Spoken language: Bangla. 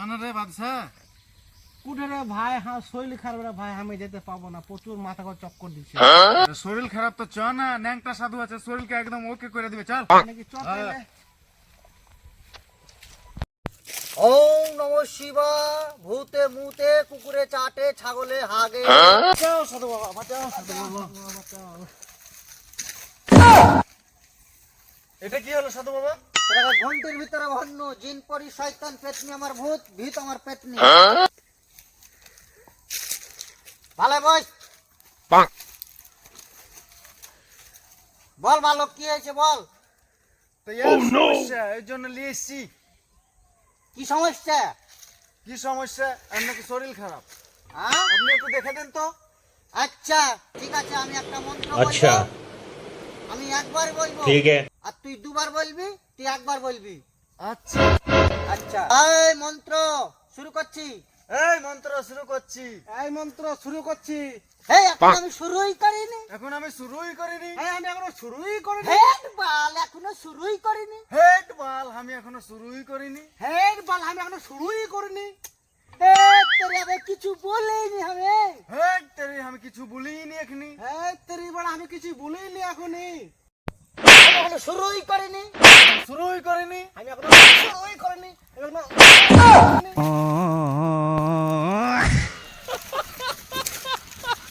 চনা রে বাদশা কুঠে রে ভাই, হ্যাঁ শরীর খারাপ রে ভাই, আমি যেতে পাবো না, প্রচুর মাথা চক্কর দিচ্ছে। শরীর খারাপ তো চ না, ন্যাংটা সাধু আছে, শরীরকে একদম ওকে করে দিবে, চল নাকি চল ওম নমঃ শিবায়। ভূতে মুতে কুকুরে চাটে ছাগলে হাগে। বাঁচাও সাধু বাবা, বাঁচাও সাধু বাবা। এটা কি হলো সাধু বাবা? ঘন্টির ভিতরে ভন্ন জিন পরি শয়তান পেতনি আমার ভূত ভীত আমার পেতনি। ভালো বস। বল বালক কি হয়েছে বল। তো এই সমস্যা, এই জন্য নিয়ে এসছি। কি সমস্যা? কি সমস্যা? আর নাকি শরীর খারাপ, হ্যাঁ? আপনি একটু দেখে দেন তো। আচ্ছা ঠিক আছে, আমি একটা মন্ত্র বলবো, আমি একবার বলবো, ठीक है। আর তুই দুবার বলবি, তুই একবার বলবি। আচ্ছা আচ্ছা এই মন্ত্র শুরু করছি। এই মন্ত্র শুরু করছি। এই মন্ত্র শুরু করছি। এই এখন আমি শুরুই করিনি। এখন আমি শুরুই করিনি। এই আমি এখনো শুরুই করিনি। হেড বাল এখনো শুরুই করিনি। হেড বাল আমি এখনো শুরুই করিনি। হেড বাল আমি এখনো শুরুই করিনি। তোরে আবার কিছু বলেনি আমি। হেড তেরি আমি কিছু বলিনি এখনি। এই তেরি বড় আমি কিছু বলিনি এখনই। এখনো শুরুই করিনি।